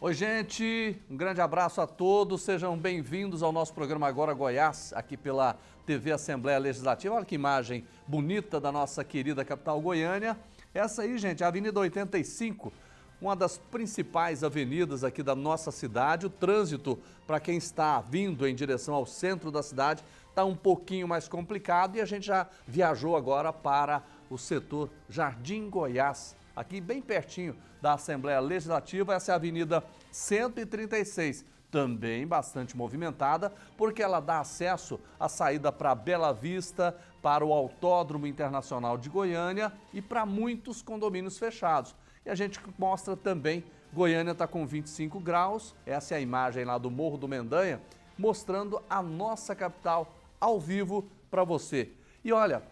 Oi, gente, um grande abraço a todos, sejam bem-vindos ao nosso programa Agora Goiás, aqui pela TV Assembleia Legislativa. Olha que imagem bonita da nossa querida capital Goiânia. Essa aí, gente, é a Avenida 85, uma das principais avenidas aqui da nossa cidade. O trânsito, para quem está vindo em direção ao centro da cidade, está um pouquinho mais complicado e a gente já viajou agora para o setor Jardim Goiás, aqui bem pertinho da Assembleia Legislativa. Essa é a Avenida 136, também bastante movimentada, porque ela dá acesso à saída para Bela Vista, para o Autódromo Internacional de Goiânia e para muitos condomínios fechados. E a gente mostra também, Goiânia está com 25 graus, essa é a imagem lá do Morro do Mendanha, mostrando a nossa capital ao vivo para você. E olha,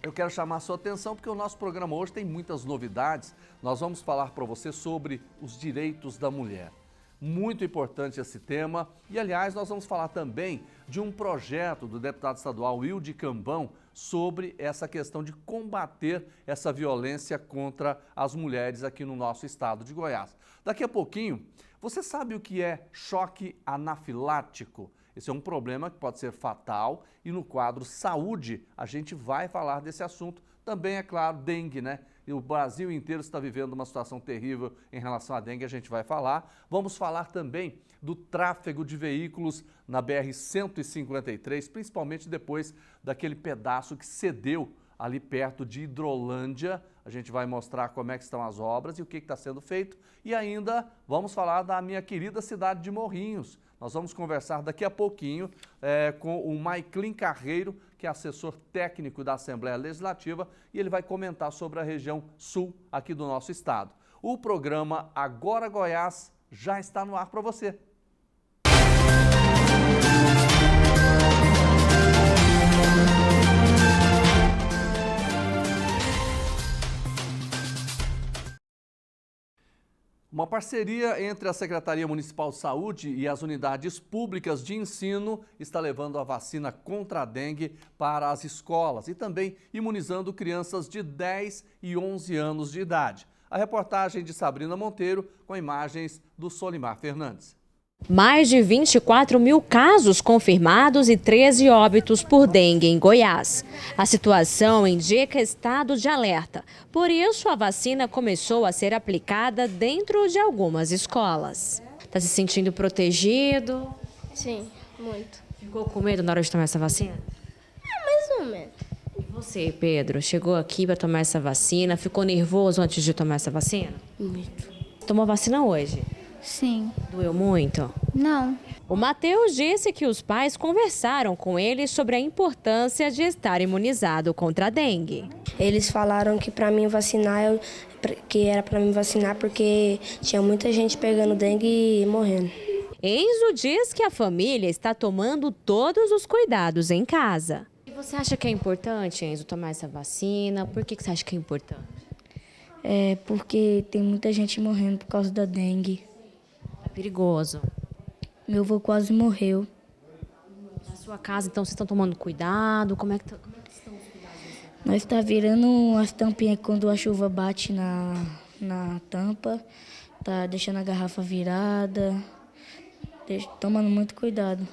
eu quero chamar a sua atenção porque o nosso programa hoje tem muitas novidades. Nós vamos falar para você sobre os direitos da mulher. Muito importante esse tema. E, aliás, nós vamos falar também de um projeto do deputado estadual Wilde Cambão sobre essa questão de combater essa violência contra as mulheres aqui no nosso estado de Goiás. Daqui a pouquinho, você sabe o que é choque anafilático? Esse é um problema que pode ser fatal e no quadro Saúde a gente vai falar desse assunto. Também, é claro, dengue, né? E o Brasil inteiro está vivendo uma situação terrível em relação à dengue, a gente vai falar. Vamos falar também do tráfego de veículos na BR-153, principalmente depois daquele pedaço que cedeu ali perto de Hidrolândia. A gente vai mostrar como é que estão as obras e o que está sendo feito. E ainda vamos falar da minha querida cidade de Morrinhos. Nós vamos conversar daqui a pouquinho com o Maiclin Carreiro, que é assessor técnico da Assembleia Legislativa, e ele vai comentar sobre a região sul aqui do nosso estado. O programa Agora Goiás já está no ar para você. Uma parceria entre a Secretaria Municipal de Saúde e as unidades públicas de ensino está levando a vacina contra a dengue para as escolas e também imunizando crianças de 10 e 11 anos de idade. A reportagem de Sabrina Monteiro com imagens do Solimar Fernandes. Mais de 24 mil casos confirmados e 13 óbitos por dengue em Goiás. A situação indica estado de alerta. Por isso, a vacina começou a ser aplicada dentro de algumas escolas. Está se sentindo protegido? Sim, muito. Ficou com medo na hora de tomar essa vacina? Mais ou menos. E você, Pedro, chegou aqui para tomar essa vacina? Ficou nervoso antes de tomar essa vacina? Muito. Tomou vacina hoje? Sim. Doeu muito? Não. O Matheus disse que os pais conversaram com ele sobre a importância de estar imunizado contra a dengue. Eles falaram que para mim vacinar, que era para mim vacinar porque tinha muita gente pegando dengue e morrendo. Enzo diz que a família está tomando todos os cuidados em casa. E você acha que é importante, Enzo, tomar essa vacina? Por que você acha que é importante? É porque tem muita gente morrendo por causa da dengue. É perigoso. Meu avô quase morreu. Na sua casa, então, vocês estão tomando cuidado? Como é que estão os cuidados? Nós está virando as tampinhas quando a chuva bate na tampa. Tá deixando a garrafa virada. Tomando muito cuidado.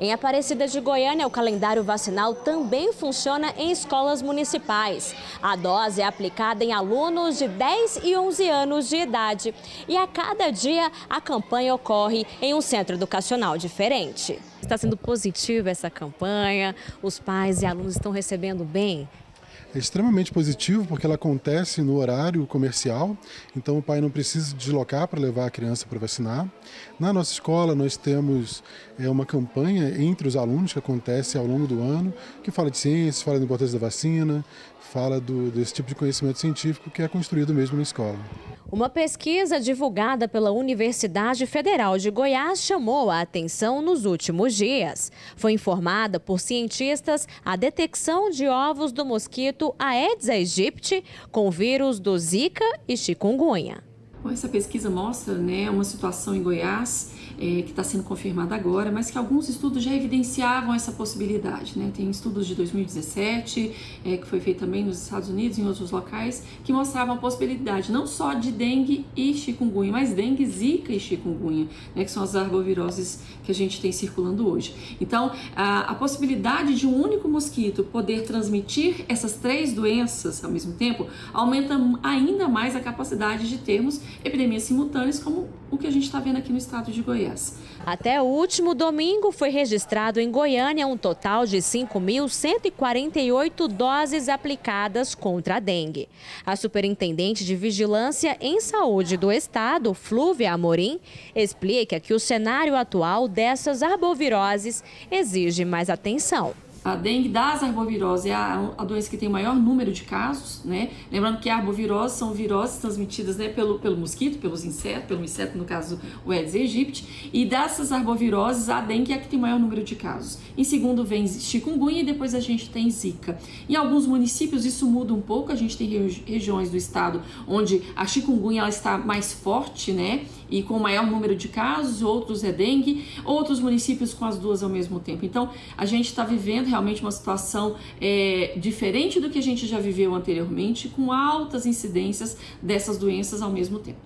Em Aparecida de Goiânia, o calendário vacinal também funciona em escolas municipais. A dose é aplicada em alunos de 10 e 11 anos de idade. E a cada dia, a campanha ocorre em um centro educacional diferente. Está sendo positiva essa campanha? Os pais e alunos estão recebendo bem? É extremamente positivo porque ela acontece no horário comercial, então o pai não precisa deslocar para levar a criança para vacinar. Na nossa escola nós temos uma campanha entre os alunos que acontece ao longo do ano, que fala de ciências, fala da importância da vacina, fala desse tipo de conhecimento científico que é construído mesmo na escola. Uma pesquisa divulgada pela Universidade Federal de Goiás chamou a atenção nos últimos dias. Foi informada por cientistas a detecção de ovos do mosquito Aedes aegypti com o vírus do Zika e chikungunya. Bom, essa pesquisa mostra, uma situação em Goiás que está sendo confirmada agora, mas que alguns estudos já evidenciavam essa possibilidade, né? Tem estudos de 2017, que foi feito também nos Estados Unidos e em outros locais, que mostravam a possibilidade não só de dengue e chikungunya, mas dengue, zika e chikungunya, né? Que são as arboviroses que a gente tem circulando hoje. Então, a possibilidade de um único mosquito poder transmitir essas 3 doenças ao mesmo tempo aumenta ainda mais a capacidade de termos epidemias simultâneas como o que a gente está vendo aqui no estado de Goiás. Até o último domingo foi registrado em Goiânia um total de 5.148 doses aplicadas contra a dengue. A superintendente de Vigilância em Saúde do estado, Flúvia Amorim, explica que o cenário atual dessas arboviroses exige mais atenção. A dengue das arboviroses é a doença que tem o maior número de casos, né? Lembrando que a arbovirose são viroses transmitidas, né, pelo mosquito, pelo inseto, no caso o Aedes aegypti, e dessas arboviroses a dengue é a que tem o maior número de casos. Em segundo vem chikungunya e depois a gente tem zika. Em alguns municípios isso muda um pouco, a gente tem regiões do estado onde a chikungunya ela está mais forte, né? E com maior número de casos, outros é dengue, outros municípios com as duas ao mesmo tempo. Então, a gente está vivendo realmente uma situação diferente do que a gente já viveu anteriormente, com altas incidências dessas doenças ao mesmo tempo.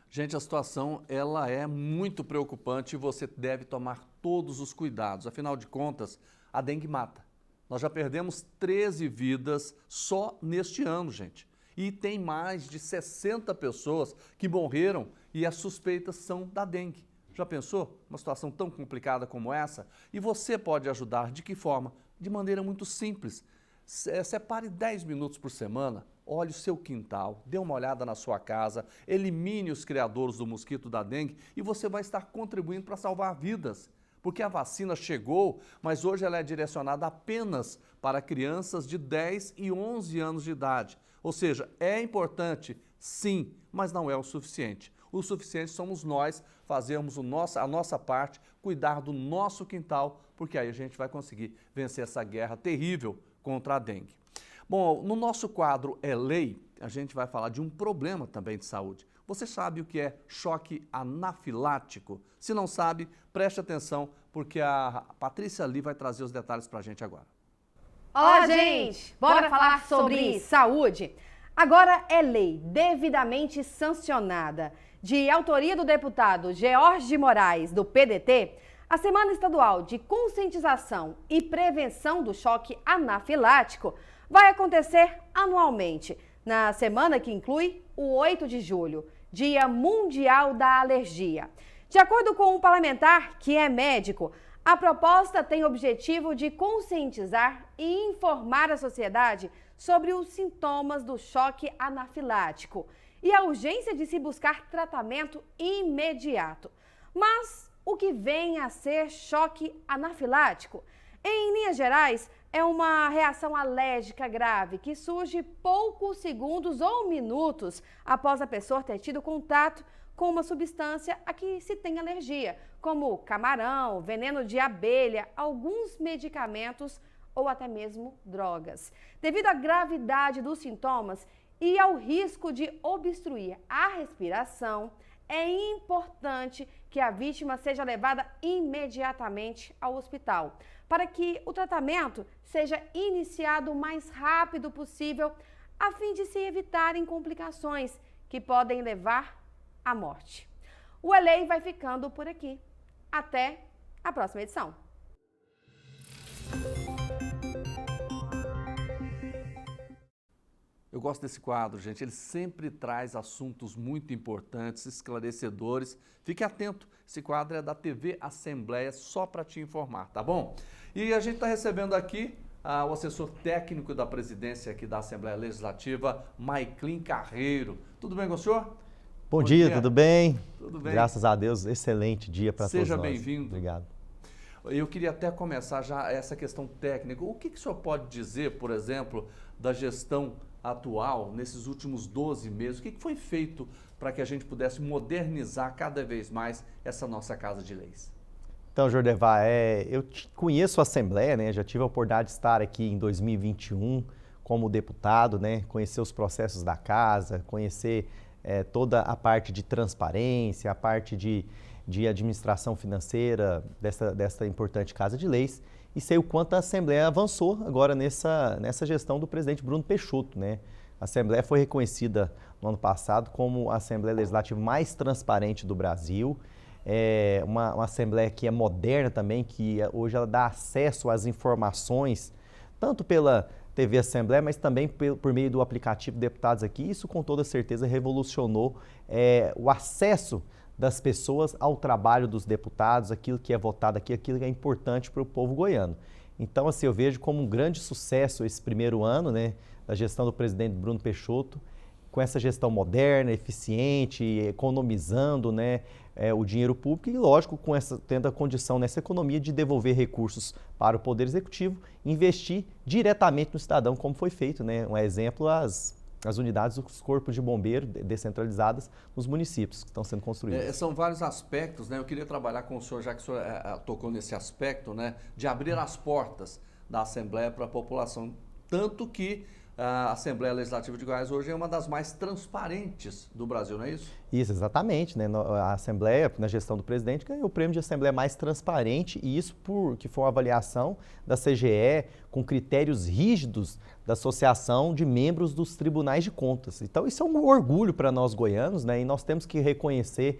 Gente, a situação ela é muito preocupante e você deve tomar todos os cuidados. Afinal de contas, a dengue mata. Nós já perdemos 13 vidas só neste ano, gente. E tem mais de 60 pessoas que morreram e as suspeitas são da dengue. Já pensou? Uma situação tão complicada como essa? E você pode ajudar de que forma? De maneira muito simples. Separe 10 minutos por semana, olhe o seu quintal, dê uma olhada na sua casa, elimine os criadores do mosquito da dengue e você vai estar contribuindo para salvar vidas. Porque a vacina chegou, mas hoje ela é direcionada apenas para crianças de 10 e 11 anos de idade. Ou seja, é importante, sim, mas não é o suficiente. O suficiente somos nós fazermos a nossa parte, cuidar do nosso quintal, porque aí a gente vai conseguir vencer essa guerra terrível contra a dengue. Bom, no nosso quadro É Lei, a gente vai falar de um problema também de saúde. Você sabe o que é choque anafilático? Se não sabe, preste atenção, porque a Patrícia Lee vai trazer os detalhes para a gente agora. Olá, gente! Bora falar sobre saúde? Agora é lei devidamente sancionada. De autoria do deputado George de Moraes, do PDT, a Semana Estadual de Conscientização e Prevenção do Choque Anafilático vai acontecer anualmente, na semana que inclui o 8 de julho, Dia Mundial da Alergia. De acordo com um parlamentar que é médico, a proposta tem o objetivo de conscientizar e informar a sociedade sobre os sintomas do choque anafilático e a urgência de se buscar tratamento imediato. Mas o que vem a ser choque anafilático? Em linhas gerais, é uma reação alérgica grave que surge poucos segundos ou minutos após a pessoa ter tido contato com uma substância a que se tem alergia, como camarão, veneno de abelha, alguns medicamentos ou até mesmo drogas. Devido à gravidade dos sintomas e ao risco de obstruir a respiração, é importante que a vítima seja levada imediatamente ao hospital, para que o tratamento seja iniciado o mais rápido possível, a fim de se evitarem complicações que podem levar à morte. O ELEI vai ficando por aqui. Até a próxima edição. Eu gosto desse quadro, gente. Ele sempre traz assuntos muito importantes, esclarecedores. Fique atento, esse quadro é da TV Assembleia, só para te informar, tá bom? E a gente está recebendo aqui o assessor técnico da presidência aqui da Assembleia Legislativa, Maiclin Carreiro. Tudo bem com o senhor? Bom dia, tudo bem? Tudo bem. Graças a Deus, excelente dia para todos nós. Seja bem-vindo. Obrigado. Eu queria até começar já essa questão técnica. O que o senhor pode dizer, por exemplo, da gestão atual, nesses últimos 12 meses? O que foi feito para que a gente pudesse modernizar cada vez mais essa nossa Casa de Leis? Então, Jordevar, eu conheço a Assembleia, né? Já tive a oportunidade de estar aqui em 2021 como deputado, né? Conhecer os processos da casa, conhecer toda a parte de transparência, a parte de administração financeira dessa importante Casa de Leis, e sei o quanto a Assembleia avançou agora nessa gestão do presidente Bruno Peixoto, né? A Assembleia foi reconhecida no ano passado como a Assembleia Legislativa mais transparente do Brasil, uma Assembleia que é moderna também, que hoje ela dá acesso às informações, tanto pela TV Assembleia, mas também por meio do aplicativo Deputados Aqui. Isso com toda certeza revolucionou o acesso das pessoas ao trabalho dos deputados, aquilo que é votado aqui, aquilo que é importante para o povo goiano. Então, assim, eu vejo como um grande sucesso esse primeiro ano, né, da gestão do presidente Bruno Peixoto, com essa gestão moderna, eficiente, economizando, né, o dinheiro público e, lógico, tendo a condição nessa economia de devolver recursos para o Poder Executivo e investir diretamente no cidadão, como foi feito, né? Um exemplo, as unidades dos corpos de bombeiro descentralizadas nos municípios que estão sendo construídos. São vários aspectos, né? Eu queria trabalhar com o senhor, já que o senhor tocou nesse aspecto, né, de abrir as portas da Assembleia para a população, tanto que a Assembleia Legislativa de Goiás hoje é uma das mais transparentes do Brasil, não é isso? Isso, exatamente, né? A Assembleia, na gestão do presidente, ganhou o prêmio de Assembleia mais transparente, e isso porque foi uma avaliação da CGE com critérios rígidos da Associação de Membros dos Tribunais de Contas. Então, isso é um orgulho para nós goianos, né? E nós temos que reconhecer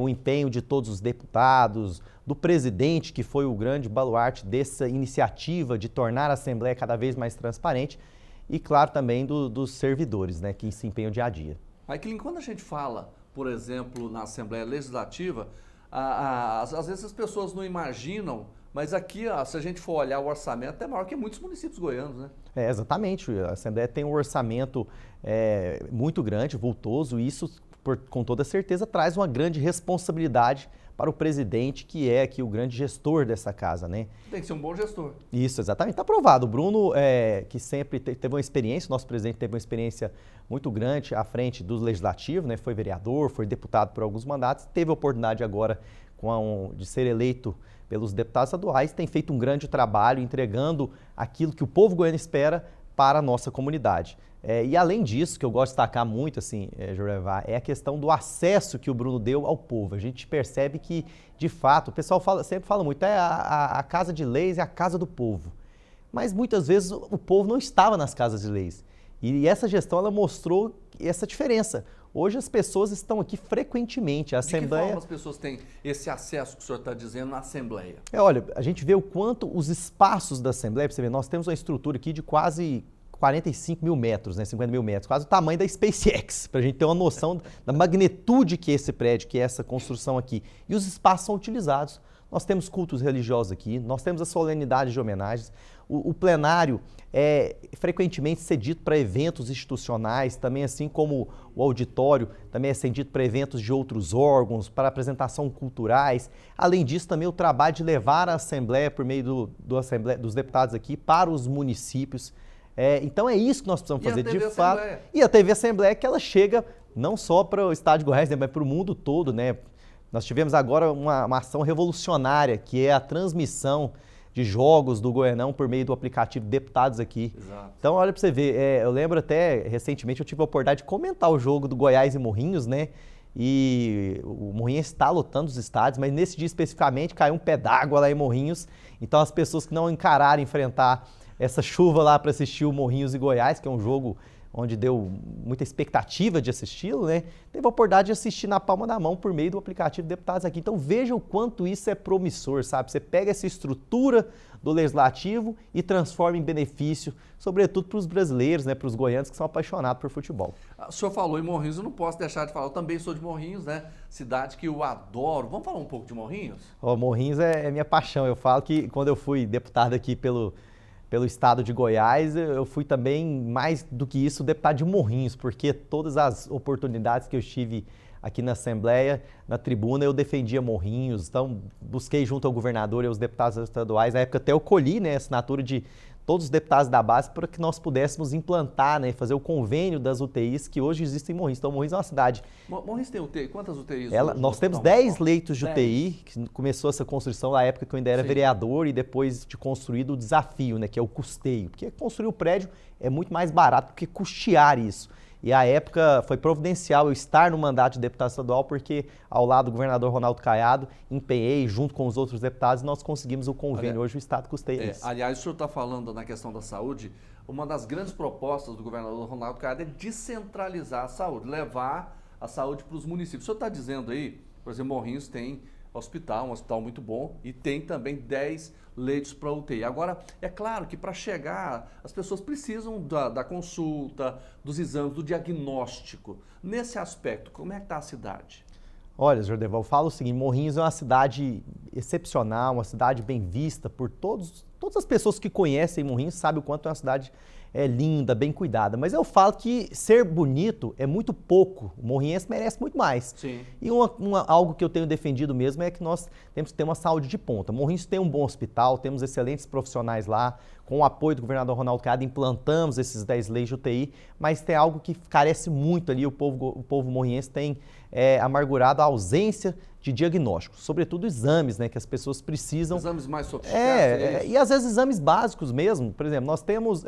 o empenho de todos os deputados, do presidente, que foi o grande baluarte dessa iniciativa de tornar a Assembleia cada vez mais transparente, e, claro, também dos servidores, né, que se empenham dia a dia. Maiklin, quando a gente fala, por exemplo, na Assembleia Legislativa, às vezes as pessoas não imaginam, mas aqui, se a gente for olhar o orçamento, é maior que muitos municípios goianos, né? Exatamente. A Assembleia tem um orçamento muito grande, vultoso, e isso, com toda certeza, traz uma grande responsabilidade para o presidente, que é aqui o grande gestor dessa casa, né? Tem que ser um bom gestor. Isso, exatamente. Está aprovado. O Bruno, que sempre teve uma experiência, o nosso presidente teve uma experiência muito grande à frente do Legislativo, né? Foi vereador, foi deputado por alguns mandatos, teve a oportunidade agora de ser eleito pelos deputados estaduais, tem feito um grande trabalho entregando aquilo que o povo goiano espera para a nossa comunidade. E além disso, que eu gosto de destacar muito, assim, Jorevá, é a questão do acesso que o Bruno deu ao povo. A gente percebe que, de fato, o pessoal sempre fala muito, a Casa de Leis é a casa do povo. Mas muitas vezes o povo não estava nas casas de leis. E essa gestão, ela mostrou essa diferença. Hoje as pessoas estão aqui frequentemente. A Assembleia... De que forma as pessoas têm esse acesso que o senhor está dizendo na Assembleia? Olha, a gente vê o quanto os espaços da Assembleia, para você ver, nós temos uma estrutura aqui de quase 45 mil metros, né, 50 mil metros, quase o tamanho da SpaceX, para a gente ter uma noção da magnitude que é esse prédio, que é essa construção aqui. E os espaços são utilizados. Nós temos cultos religiosos aqui, nós temos a solenidade de homenagens, o plenário é frequentemente cedido para eventos institucionais, também assim como o auditório também é cedido para eventos de outros órgãos, para apresentação culturais. Além disso, também o trabalho de levar a Assembleia, por meio dos deputados aqui, para os municípios. Então é isso que nós precisamos fazer de fato. E a TV Assembleia, que ela chega não só para o estado de Goiás, né, mas para o mundo todo, né? Nós tivemos agora uma ação revolucionária, que é a transmissão de jogos do Goianão por meio do aplicativo Deputados Aqui. Exato. Então, olha para você ver, eu lembro até, recentemente, eu tive a oportunidade de comentar o jogo do Goiás e Morrinhos, né? E o Morrinhos está lotando os estádios, mas nesse dia especificamente caiu um pé d'água lá em Morrinhos. Então, as pessoas que não encararam enfrentar essa chuva lá para assistir o Morrinhos e Goiás, que é um jogo onde deu muita expectativa de assisti-lo, né? Teve a oportunidade de assistir na palma da mão por meio do aplicativo Deputados Aqui. Então veja o quanto isso é promissor, sabe? Você pega essa estrutura do Legislativo e transforma em benefício, sobretudo para os brasileiros, né? Para os goianos que são apaixonados por futebol. O senhor falou em Morrinhos, eu não posso deixar de falar, eu também sou de Morrinhos, né? Cidade que eu adoro. Vamos falar um pouco de Morrinhos? Morrinhos é minha paixão. Eu falo que quando eu fui deputado aqui pelo estado de Goiás, eu fui também, mais do que isso, deputado de Morrinhos, porque todas as oportunidades que eu estive aqui na Assembleia, na tribuna, eu defendia Morrinhos. Então, busquei junto ao governador e aos deputados estaduais, na época até eu colhi, né, a assinatura de todos os deputados da base para que nós pudéssemos implantar, né, fazer o convênio das UTIs que hoje existem em Morrinhos. Então, Morrinhos é uma cidade... Morrinhos tem UTI? Quantas UTIs? Nós temos 10 leitos de UTI, que começou essa construção na época que eu ainda era vereador, e depois de construído o desafio, né, que é o custeio. Porque construir o prédio é muito mais barato do que custear isso. E à época foi providencial eu estar no mandato de deputado estadual, porque ao lado do governador Ronaldo Caiado, empenhei junto com os outros deputados e nós conseguimos o convênio. Hoje o Estado custeia isso. Aliás, o senhor está falando na questão da saúde, uma das grandes propostas do governador Ronaldo Caiado é descentralizar a saúde, levar a saúde para os municípios. O senhor está dizendo aí, por exemplo, Morrinhos tem hospital, um hospital muito bom, e tem também 10 leitos para UTI. Agora, é claro que para chegar, as pessoas precisam da consulta, dos exames, do diagnóstico. Nesse aspecto, como é que está a cidade? Olha, Jordeval, eu falo o seguinte, Morrinhos é uma cidade excepcional, uma cidade bem vista por todas as pessoas que conhecem Morrinhos sabem o quanto é uma cidade linda, bem cuidada. Mas eu falo que ser bonito é muito pouco. O morrinhense merece muito mais. Sim. E algo que eu tenho defendido mesmo é que nós temos que ter uma saúde de ponta. Morrinhos tem um bom hospital, temos excelentes profissionais lá, com o apoio do governador Ronaldo Caiado, implantamos esses 10 leis de UTI, mas tem algo que carece muito ali, o povo morrinhense tem amargurado a ausência de diagnóstico, sobretudo exames, né, que as pessoas precisam. Exames mais sofisticados. E às vezes exames básicos mesmo. Por exemplo, nós temos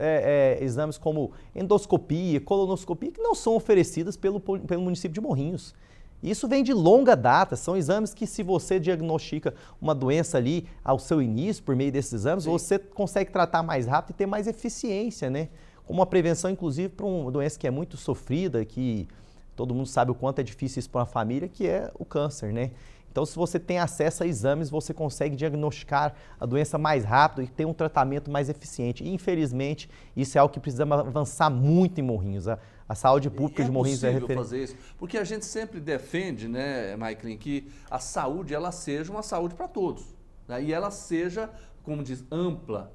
exames como endoscopia, colonoscopia, que não são oferecidas pelo município de Morrinhos. Isso vem de longa data, são exames que se você diagnostica uma doença ali ao seu início, por meio desses exames, você consegue tratar mais rápido e ter mais eficiência, né? Como uma prevenção, inclusive, para uma doença que é muito sofrida, que todo mundo sabe o quanto é difícil isso para uma família, que é o câncer, né? Então, se você tem acesso a exames, você consegue diagnosticar a doença mais rápido e ter um tratamento mais eficiente. E, infelizmente, isso é algo que precisamos avançar muito em Morrinhos. A saúde pública de Morrinhos é referência. É possível fazer isso? Porque a gente sempre defende, né, Maiclin, que a saúde ela seja uma saúde para todos, né? E ela seja, como diz, ampla,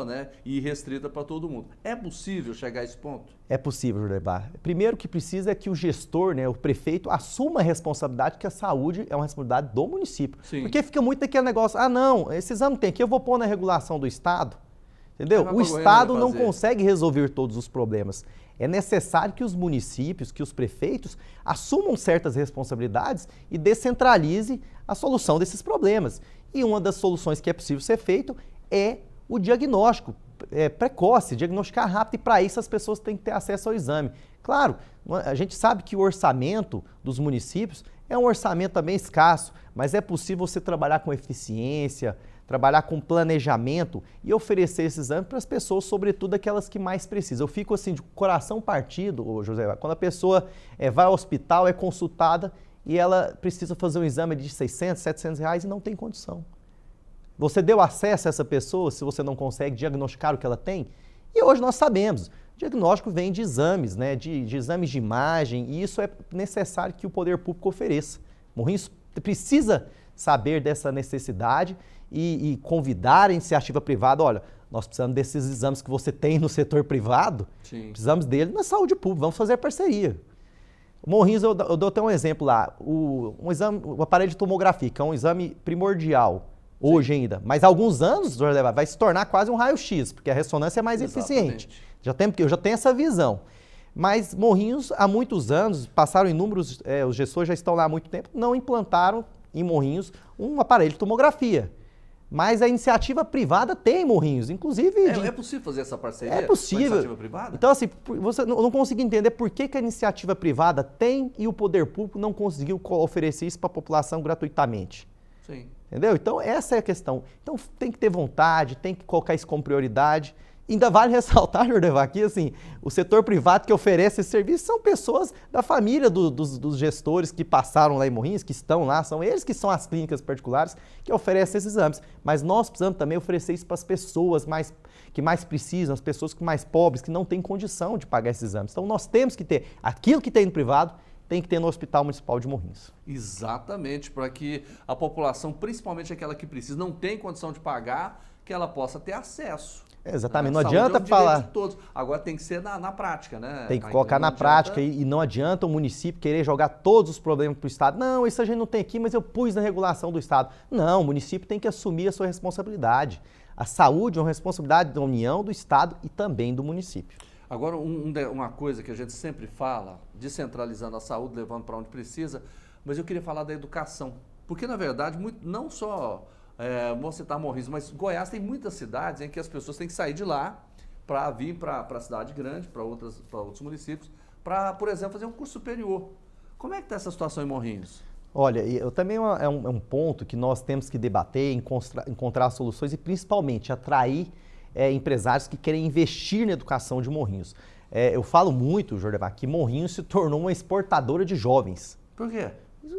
né, e restrita para todo mundo. É possível chegar a esse ponto? É possível, Jordebar. Primeiro que precisa é que o gestor, né, o prefeito, assuma a responsabilidade que a saúde é uma responsabilidade do município. Sim. Porque fica muito daquele negócio, não, esse exame tem aqui, eu vou pôr na regulação do Estado. Entendeu? O Estado não consegue resolver todos os problemas. É necessário que os municípios, que os prefeitos assumam certas responsabilidades e descentralize a solução desses problemas. E uma das soluções que é possível ser feito é o diagnóstico precoce, diagnosticar rápido, e para isso as pessoas têm que ter acesso ao exame. Claro, a gente sabe que o orçamento dos municípios é um orçamento também escasso, mas é possível você trabalhar com eficiência, trabalhar com planejamento e oferecer esse exame para as pessoas, sobretudo aquelas que mais precisam. Eu fico assim de coração partido, José, quando a pessoa vai ao hospital, é consultada e ela precisa fazer um exame de 600, 700 reais e não tem condição. Você deu acesso a essa pessoa se você não consegue diagnosticar o que ela tem? E hoje nós sabemos, o diagnóstico vem de exames, né, de exames de imagem, e isso é necessário que o poder público ofereça. Morrinhos precisa saber dessa necessidade e convidar a iniciativa privada, olha, nós precisamos desses exames que você tem no setor privado, precisamos dele na saúde pública, vamos fazer parceria. Morrinhos, eu dou até um exemplo lá, o aparelho de tomografia, que é um exame primordial, hoje ainda, mas há alguns anos vai se tornar quase um raio-x, porque a ressonância é mais eficiente. Eu já tenho essa visão. Mas Morrinhos, há muitos anos, passaram inúmeros, os gestores já estão lá há muito tempo, não implantaram em Morrinhos um aparelho de tomografia. Mas a iniciativa privada tem em Morrinhos, inclusive... É possível fazer essa parceria? É possível. Com a iniciativa privada? Então, assim, eu não consigo entender por que a iniciativa privada tem e o poder público não conseguiu oferecer isso para a população gratuitamente. Sim. Entendeu? Então, essa é a questão. Então, tem que ter vontade, tem que colocar isso como prioridade. Ainda vale ressaltar, Jordevar, que assim, o setor privado que oferece esse serviço são pessoas da família dos gestores que passaram lá em Morrinhos, que estão lá, são eles que são as clínicas particulares que oferecem esses exames. Mas nós precisamos também oferecer isso para as pessoas que mais precisam, as pessoas que mais pobres, que não têm condição de pagar esses exames. Então, nós temos que ter aquilo que tem no privado, tem que ter no Hospital Municipal de Morrinhos. Exatamente, para que a população, principalmente aquela que precisa, não tem condição de pagar, que ela possa ter acesso. Exatamente, não adianta falar. De todos. Agora tem que ser na prática, né? Tem que colocar na prática e não adianta o município querer jogar todos os problemas para o Estado. Não, isso a gente não tem aqui, mas eu pus na regulação do Estado. Não, o município tem que assumir a sua responsabilidade. A saúde é uma responsabilidade da União, do Estado e também do município. Agora, uma coisa que a gente sempre fala, descentralizando a saúde, levando para onde precisa, mas eu queria falar da educação. Porque, na verdade, não só, vou citar Morrinhos, mas Goiás tem muitas cidades em que as pessoas têm que sair de lá para vir para a cidade grande, para outros municípios, para, por exemplo, fazer um curso superior. Como é que está essa situação em Morrinhos? Olha, eu também é um ponto que nós temos que debater, encontrar soluções e principalmente atrair empresários que querem investir na educação de Morrinhos. Eu falo muito, Jordevar, que Morrinhos se tornou uma exportadora de jovens. Por quê?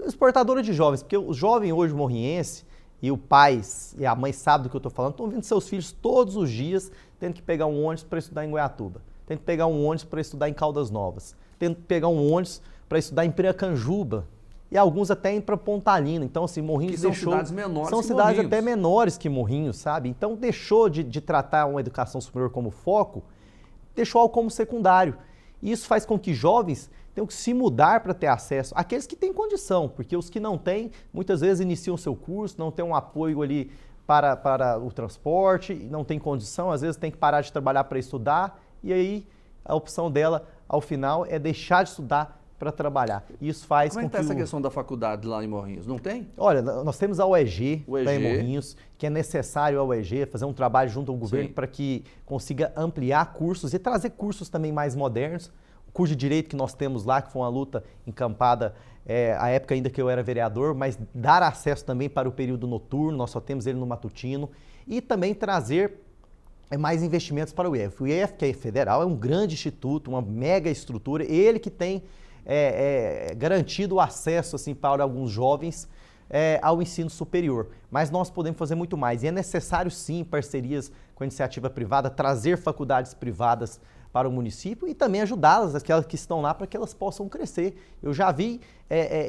Exportadora de jovens, porque o jovem hoje morriense, e o pai e a mãe sabem do que eu estou falando, estão vendo seus filhos todos os dias tendo que pegar um ônibus para estudar em Goiatuba, tendo que pegar um ônibus para estudar em Caldas Novas, tendo que pegar um ônibus para estudar em Piracanjuba, e alguns até indo para Pontalina. Então, assim, Morrinhos que são deixou... cidades menores São que cidades Morrinhos. até menores que Morrinhos, sabe? Então, deixou de tratar uma educação superior como foco, deixou algo como secundário. E isso faz com que jovens tenham que se mudar para ter acesso, aqueles que têm condição, porque os que não têm, muitas vezes iniciam seu curso, não têm um apoio ali para o transporte, não tem condição, às vezes tem que parar de trabalhar para estudar, e aí a opção dela, ao final, é deixar de estudar para trabalhar. E isso faz Como é com que está que essa questão da faculdade lá em Morrinhos? Não tem? Olha, nós temos a UEG, UEG. lá em Morrinhos, que é necessário a UEG fazer um trabalho junto ao governo Sim. para que consiga ampliar cursos e trazer cursos também mais modernos. O curso de Direito que nós temos lá, que foi uma luta encampada a época ainda que eu era vereador, mas dar acesso também para o período noturno, nós só temos ele no matutino, e também trazer mais investimentos para o IEF. O IEF, que é federal, é um grande instituto, uma mega estrutura, ele que tem garantido o acesso assim, para alguns jovens ao ensino superior. Mas nós podemos fazer muito mais, e é necessário sim parcerias com a iniciativa privada, trazer faculdades privadas para o município e também ajudá-las, aquelas que estão lá, para que elas possam crescer. Eu já vi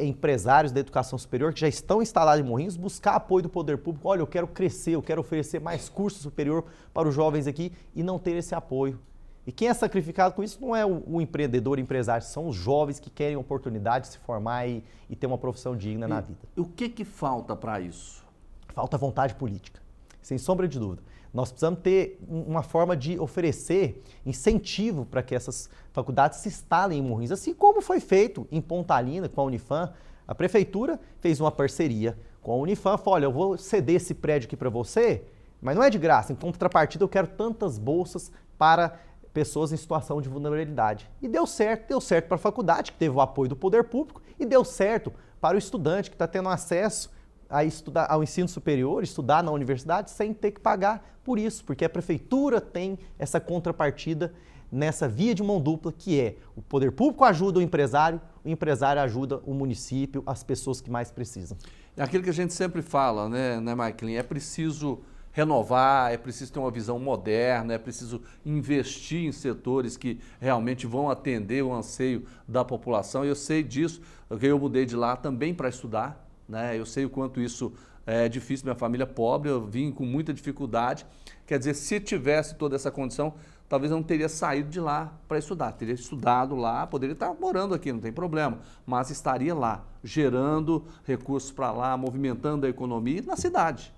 empresários da educação superior que já estão instalados em Morrinhos buscar apoio do poder público. Olha, eu quero crescer, eu quero oferecer mais curso superior para os jovens aqui e não ter esse apoio. E quem é sacrificado com isso não é o empreendedor, o empresário, são os jovens que querem oportunidade de se formar e ter uma profissão digna na vida. E o que falta para isso? Falta vontade política, sem sombra de dúvida. Nós precisamos ter uma forma de oferecer incentivo para que essas faculdades se instalem em Morrinhos, assim como foi feito em Pontalina com a Unifam. A prefeitura fez uma parceria com a Unifam, falou, olha, eu vou ceder esse prédio aqui para você, mas não é de graça, em contrapartida eu quero tantas bolsas para pessoas em situação de vulnerabilidade. E deu certo para a faculdade, que teve o apoio do poder público, e deu certo para o estudante que está tendo acesso a estudar, ao ensino superior, estudar na universidade sem ter que pagar por isso, porque a prefeitura tem essa contrapartida nessa via de mão dupla, que é o poder público ajuda o empresário ajuda o município, as pessoas que mais precisam. É aquilo que a gente sempre fala, né, Michaelinha? É preciso renovar, é preciso ter uma visão moderna, é preciso investir em setores que realmente vão atender o anseio da população. E eu sei disso, porque eu mudei de lá também para estudar, né? Eu sei o quanto isso é difícil, minha família é pobre, eu vim com muita dificuldade. Quer dizer, se tivesse toda essa condição, talvez eu não teria saído de lá para estudar. Teria estudado lá, poderia estar morando aqui, não tem problema, mas estaria lá, gerando recursos para lá, movimentando a economia na cidade.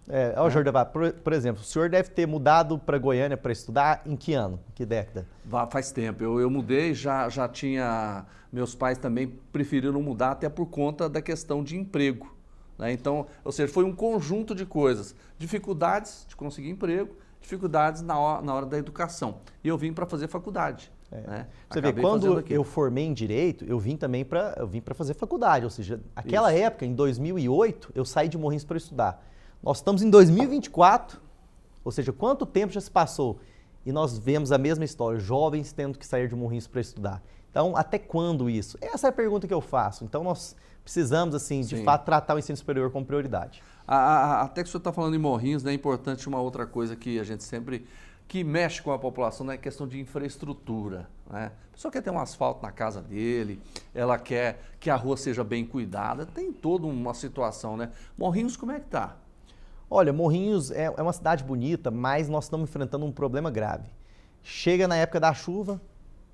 Jordevar, por exemplo, o senhor deve ter mudado para Goiânia para estudar em que ano, que década? Faz tempo, eu mudei, já tinha, meus pais também preferiram mudar até por conta da questão de emprego. Né? Então, ou seja, foi um conjunto de coisas, dificuldades de conseguir emprego, dificuldades na hora da educação. E eu vim para fazer faculdade. Né? Você vê, quando eu formei em Direito, eu vim também para fazer faculdade. Ou seja, aquela época, em 2008, eu saí de Morrinhos para estudar. Nós estamos em 2024, ou seja, quanto tempo já se passou? E nós vemos a mesma história, jovens tendo que sair de Morrinhos para estudar. Então, até quando isso? Essa é a pergunta que eu faço. Então, nós precisamos, assim, de fato, tratar o ensino superior como prioridade. Até que o senhor está falando em Morrinhos, né, é importante uma outra coisa que a gente sempre, que mexe com a população, né, é a questão de infraestrutura. Né? A pessoa quer ter um asfalto na casa dele, ela quer que a rua seja bem cuidada, tem toda uma situação, né? Morrinhos, como é que está? Olha, Morrinhos é uma cidade bonita, mas nós estamos enfrentando um problema grave. Chega na época da chuva,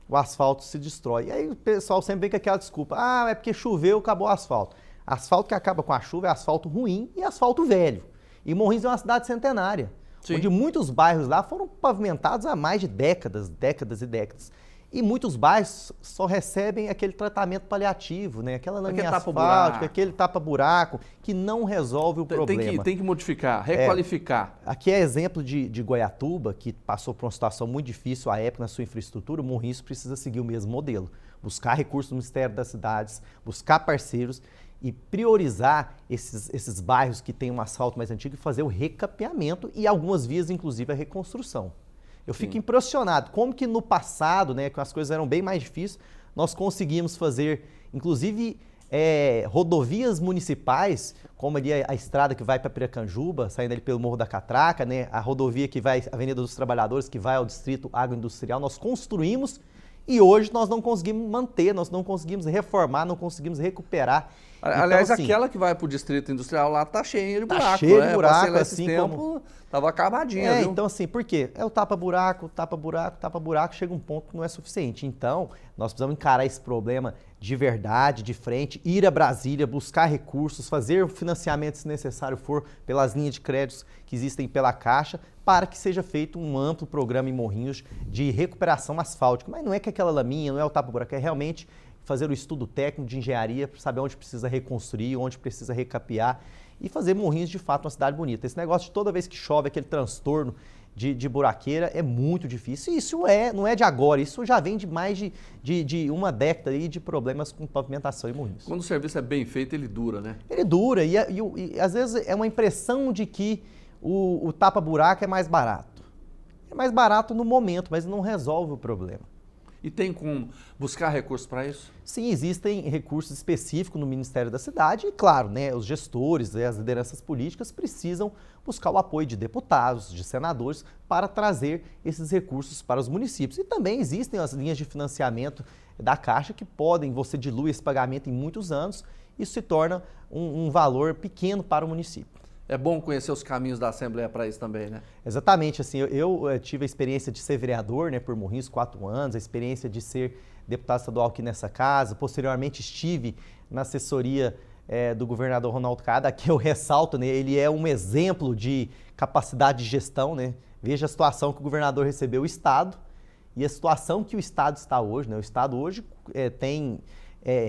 o asfalto se destrói. E aí o pessoal sempre vem com aquela desculpa, é porque choveu, acabou o asfalto. Asfalto que acaba com a chuva é asfalto ruim e asfalto velho. E Morrinhos é uma cidade centenária, onde muitos bairros lá foram pavimentados há mais de décadas e décadas. E muitos bairros só recebem aquele tratamento paliativo, né? Aquela laminha asfáltica, aquele tapa-buraco, que não resolve o problema. Tem que modificar, requalificar. Aqui é exemplo de Goiatuba, que passou por uma situação muito difícil à época na sua infraestrutura. Morrinhos precisa seguir o mesmo modelo. buscar recursos no Ministério das Cidades, buscar parceiros e priorizar esses bairros que têm um asfalto mais antigo e fazer o recapeamento e algumas vias, inclusive, a reconstrução. Eu fico impressionado como que no passado, né, que as coisas eram bem mais difíceis, nós conseguimos fazer, inclusive, rodovias municipais, como ali a estrada que vai para Piracanjuba, saindo ali pelo Morro da Catraca, né, a rodovia que vai, a Avenida dos Trabalhadores, que vai ao Distrito Agroindustrial, nós construímos e hoje nós não conseguimos manter, nós não conseguimos reformar, não conseguimos recuperar. Aliás, então, assim, aquela que vai para o Distrito Industrial lá tá cheia de buraco. Tá cheia de buraco, Passei lá esse assim tempo, como... tava acabadinha, viu? Então assim, por quê? É o tapa-buraco, tapa-buraco, tapa-buraco, chega um ponto que não é suficiente. Então, nós precisamos encarar esse problema de verdade, de frente, ir a Brasília, buscar recursos, fazer o financiamento, se necessário for, pelas linhas de créditos que existem pela Caixa, para que seja feito um amplo programa em Morrinhos de recuperação asfáltica. Mas não é que aquela laminha, não é o tapa-buraco, é realmente fazer o estudo técnico de engenharia para saber onde precisa reconstruir, onde precisa recapear e fazer Morrinhos de fato uma cidade bonita. Esse negócio de toda vez que chove, aquele transtorno de buraqueira é muito difícil. E isso não é de agora, isso já vem de mais de uma década aí de problemas com pavimentação em Morrinhos. Quando o serviço é bem feito, ele dura, né? Ele dura e às vezes é uma impressão de que o tapa-buraco é mais barato. É mais barato no momento, mas não resolve o problema. E tem como buscar recursos para isso? Sim, existem recursos específicos no Ministério da Cidade e, claro, né, os gestores, as lideranças políticas precisam buscar o apoio de deputados, de senadores, para trazer esses recursos para os municípios. E também existem as linhas de financiamento da Caixa que podem, você dilui esse pagamento em muitos anos, isso se torna um valor pequeno para o município. É bom conhecer os caminhos da Assembleia para isso também, né? Exatamente, assim, eu tive a experiência de ser vereador, né, por Morrinhos, 4 anos, a experiência de ser deputado estadual aqui nessa casa, posteriormente estive na assessoria do governador Ronaldo Caiado, que eu ressalto, né, ele é um exemplo de capacidade de gestão, né, veja a situação que o governador recebeu o Estado e a situação que o Estado está hoje, né, o Estado hoje tem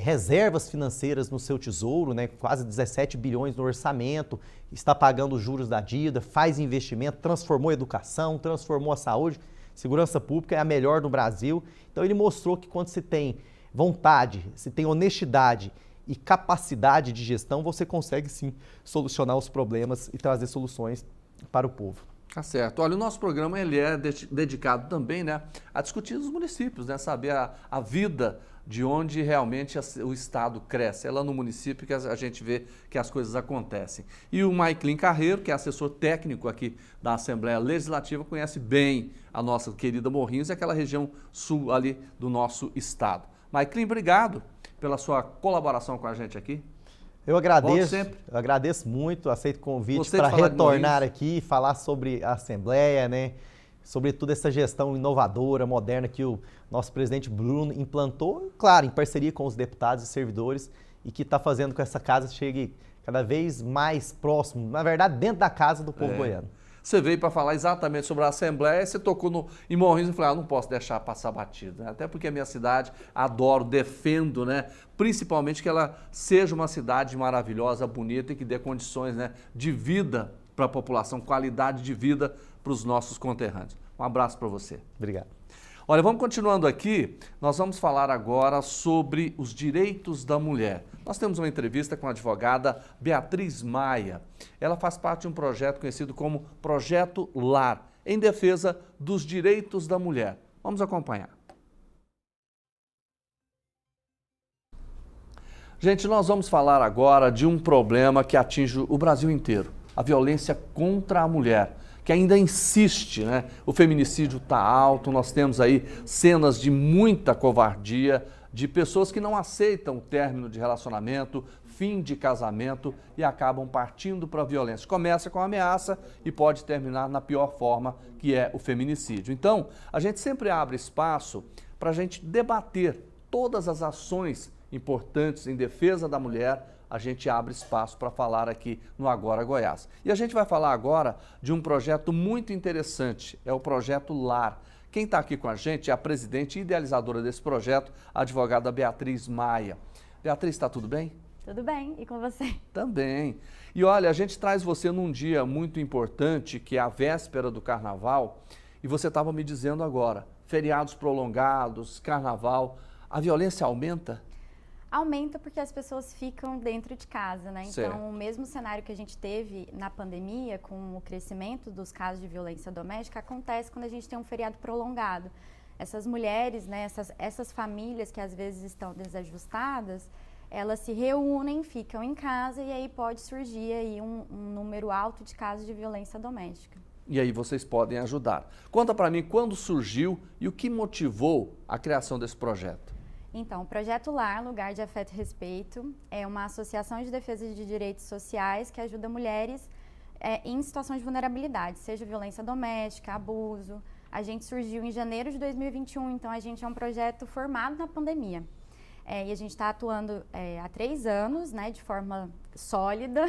reservas financeiras no seu tesouro, né, quase 17 bilhões no orçamento, está pagando os juros da dívida, faz investimento, transformou a educação, transformou a saúde, segurança pública é a melhor no Brasil. Então ele mostrou que quando se tem vontade, se tem honestidade e capacidade de gestão, você consegue sim solucionar os problemas e trazer soluções para o povo. Tá certo. Olha, o nosso programa ele é dedicado também, né, a discutir os municípios, né, saber a vida de onde realmente o Estado cresce. É lá no município que a gente vê que as coisas acontecem. E o Maiclin Carreiro, que é assessor técnico aqui da Assembleia Legislativa, conhece bem a nossa querida Morrinhos e aquela região sul ali do nosso estado. Maiclin, obrigado pela sua colaboração com a gente aqui. Eu agradeço muito, aceito o convite para retornar aqui e falar sobre a Assembleia, né? Sobretudo essa gestão inovadora, moderna que o nosso presidente Bruno implantou, claro, em parceria com os deputados e servidores, e que está fazendo com que essa casa chegue cada vez mais próximo, na verdade, dentro da casa do povo goiano. Você veio para falar exatamente sobre a Assembleia, você tocou em Morrinhos e falou, não posso deixar passar batido, né? Até porque a minha cidade, adoro, defendo, né? Principalmente que ela seja uma cidade maravilhosa, bonita e que dê condições, né, de vida para a população, qualidade de vida para os nossos conterrâneos. Um abraço para você. Obrigado. Olha, vamos continuando aqui, nós vamos falar agora sobre os direitos da mulher. Nós temos uma entrevista com a advogada Beatriz Maia. Ela faz parte de um projeto conhecido como Projeto Lar, em defesa dos direitos da mulher. Vamos acompanhar. Gente, nós vamos falar agora de um problema que atinge o Brasil inteiro, a violência contra a mulher, que ainda insiste, né? O feminicídio está alto, nós temos aí cenas de muita covardia, de pessoas que não aceitam o término de relacionamento, fim de casamento e acabam partindo para a violência. Começa com a ameaça e pode terminar na pior forma, que é o feminicídio. Então, a gente sempre abre espaço para a gente debater todas as ações importantes em defesa da mulher. A gente abre espaço para falar aqui no Agora Goiás. E a gente vai falar agora de um projeto muito interessante, é o Projeto Lar. Quem está aqui com a gente é a presidente e idealizadora desse projeto, a advogada Beatriz Maia. Beatriz, está tudo bem? Tudo bem, e com você? Também. E olha, a gente traz você num dia muito importante, que é a véspera do Carnaval, e você estava me dizendo agora, feriados prolongados, Carnaval, a violência aumenta? Aumenta porque as pessoas ficam dentro de casa, né? Certo. Então, o mesmo cenário que a gente teve na pandemia, com o crescimento dos casos de violência doméstica, acontece quando a gente tem um feriado prolongado. Essas mulheres, né, essas famílias que às vezes estão desajustadas, elas se reúnem, ficam em casa e aí pode surgir aí um número alto de casos de violência doméstica. E aí vocês podem ajudar. Conta para mim quando surgiu e o que motivou a criação desse projeto. Então, o Projeto Lar, Lugar de Afeto e Respeito, é uma associação de defesa de direitos sociais que ajuda mulheres em situações de vulnerabilidade, seja violência doméstica, abuso. A gente surgiu em janeiro de 2021, então a gente é um projeto formado na pandemia. E a gente está atuando há 3 anos, né, de forma sólida,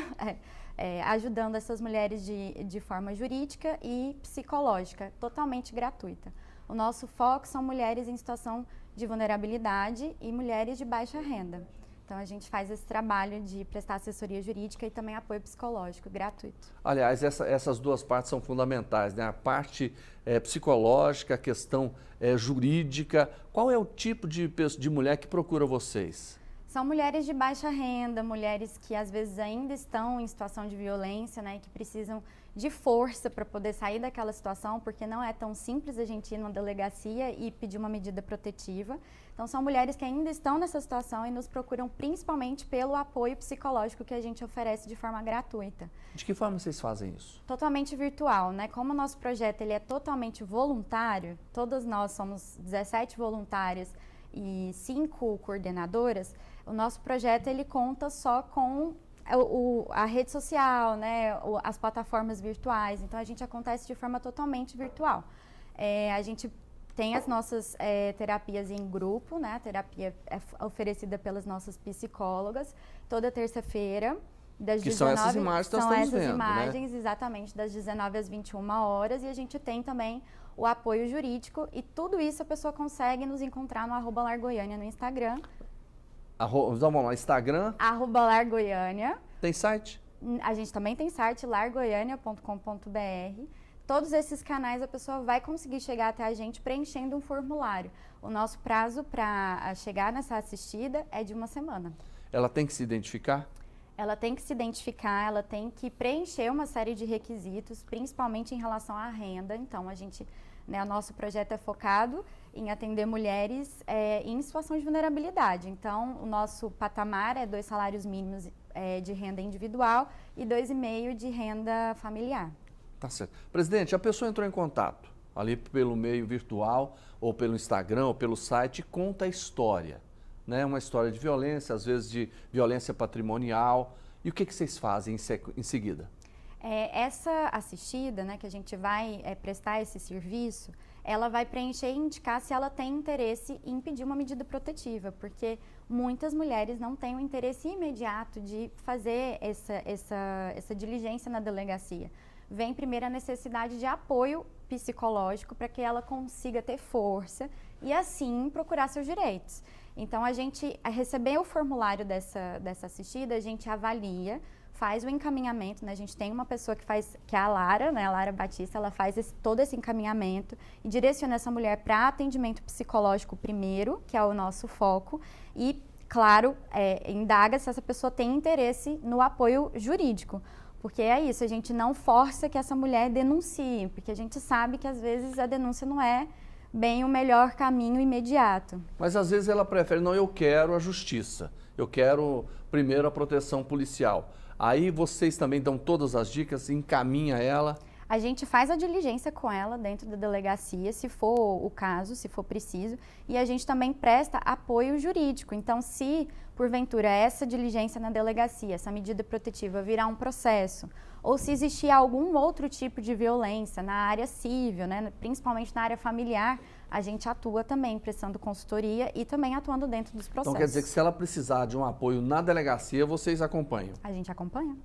ajudando essas mulheres de forma jurídica e psicológica, totalmente gratuita. O nosso foco são mulheres em situação de vulnerabilidade e mulheres de baixa renda. Então, a gente faz esse trabalho de prestar assessoria jurídica e também apoio psicológico gratuito. Aliás, essas duas partes são fundamentais, né? A parte psicológica, a questão jurídica. Qual é o tipo de mulher que procura vocês? São mulheres de baixa renda, mulheres que às vezes ainda estão em situação de violência, né, que precisam de força para poder sair daquela situação, porque não é tão simples a gente ir numa delegacia e pedir uma medida protetiva. Então, são mulheres que ainda estão nessa situação e nos procuram principalmente pelo apoio psicológico que a gente oferece de forma gratuita. De que forma vocês fazem isso? Totalmente virtual, né? Como o nosso projeto ele é totalmente voluntário, todas nós somos 17 voluntárias e 5 coordenadoras, o nosso projeto ele conta só com a rede social, né, as plataformas virtuais. Então, a gente acontece de forma totalmente virtual. A gente tem as nossas terapias em grupo, né, a terapia é oferecida pelas nossas psicólogas toda terça-feira. Das que 19, são essas imagens que nós estamos vendo, imagens, né? Exatamente, das 19 às 21 horas. E a gente tem também o apoio jurídico. E tudo isso a pessoa consegue nos encontrar no @largoiania no Instagram. Então, vamos lá, Instagram. @largoiania. Tem site? A gente também tem site, largoiania.com.br. Todos esses canais a pessoa vai conseguir chegar até a gente preenchendo um formulário. O nosso prazo para chegar nessa assistida é de 1 semana. Ela tem que se identificar? Ela tem que se identificar, ela tem que preencher uma série de requisitos, principalmente em relação à renda. Então, o nosso projeto é focado em atender mulheres em situação de vulnerabilidade. Então, o nosso patamar é 2 salários mínimos de renda individual e 2,5 de renda familiar. Tá certo. Presidente, a pessoa entrou em contato ali pelo meio virtual, ou pelo Instagram, ou pelo site, e conta a história, né? Uma história de violência, às vezes de violência patrimonial. E o que vocês fazem em seguida? Essa assistida, né, que a gente vai prestar esse serviço, ela vai preencher e indicar se ela tem interesse em pedir uma medida protetiva, porque muitas mulheres não têm o interesse imediato de fazer essa diligência na delegacia. Vem primeiro a necessidade de apoio psicológico para que ela consiga ter força e assim procurar seus direitos. Então, a gente receber o formulário dessa assistida, a gente avalia, faz o encaminhamento, né? A gente tem uma pessoa que é a Lara, né? A Lara Batista, ela faz todo esse encaminhamento e direciona essa mulher para atendimento psicológico primeiro, que é o nosso foco, e, claro, indaga se essa pessoa tem interesse no apoio jurídico. Porque é isso, a gente não força que essa mulher denuncie, porque a gente sabe que às vezes a denúncia não é bem o melhor caminho imediato. Mas às vezes ela prefere, não, eu quero a justiça, eu quero primeiro a proteção policial. Aí vocês também dão todas as dicas, encaminha ela. A gente faz a diligência com ela dentro da delegacia, se for o caso, se for preciso, e a gente também presta apoio jurídico. Então, se porventura essa diligência na delegacia, essa medida protetiva virar um processo, ou se existir algum outro tipo de violência na área civil, né, principalmente na área familiar, a gente atua também prestando consultoria e também atuando dentro dos processos. Então quer dizer que se ela precisar de um apoio na delegacia, vocês acompanham? A gente acompanha.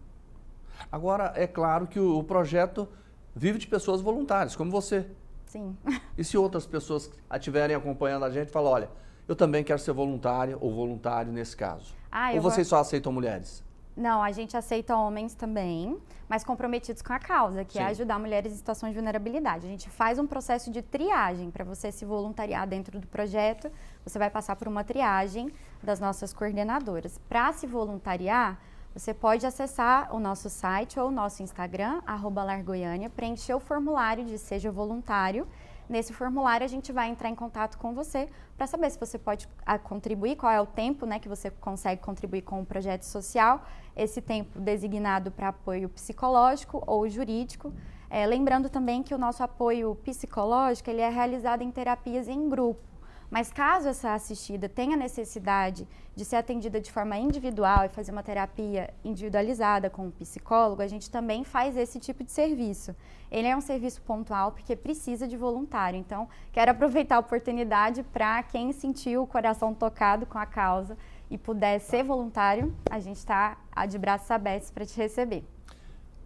Agora, é claro que o projeto vive de pessoas voluntárias, como você. Sim. E se outras pessoas estiverem acompanhando a gente e falam, olha, eu também quero ser voluntária ou voluntário nesse caso? Ou vocês só aceitam mulheres? Não, a gente aceita homens também, mas comprometidos com a causa, que Sim. é ajudar mulheres em situações de vulnerabilidade. A gente faz um processo de triagem para você se voluntariar dentro do projeto. Você vai passar por uma triagem das nossas coordenadoras. Para se voluntariar, você pode acessar o nosso site ou o nosso Instagram, @largoiania, preencher o formulário de Seja Voluntário. Nesse formulário, a gente vai entrar em contato com você para saber se você pode contribuir, qual é o tempo, né, que você consegue contribuir com o projeto social, esse tempo designado para apoio psicológico ou jurídico. Lembrando também que o nosso apoio psicológico ele é realizado em terapias em grupo. Mas caso essa assistida tenha necessidade de ser atendida de forma individual e fazer uma terapia individualizada com um psicólogo, a gente também faz esse tipo de serviço. Ele é um serviço pontual porque precisa de voluntário. Então, quero aproveitar a oportunidade para quem sentiu o coração tocado com a causa e puder ser voluntário, a gente está de braços abertos para te receber.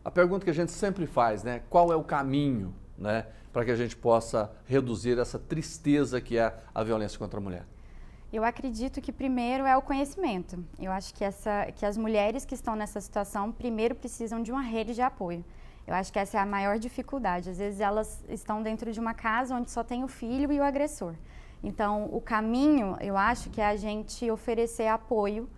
A pergunta que a gente sempre faz, né? Qual é o caminho, né, para que a gente possa reduzir essa tristeza que é a violência contra a mulher? Eu acredito que primeiro é o conhecimento. Eu acho que as mulheres que estão nessa situação primeiro precisam de uma rede de apoio. Eu acho que essa é a maior dificuldade. Às vezes elas estão dentro de uma casa onde só tem o filho e o agressor. Então, o caminho, eu acho que é a gente oferecer apoio,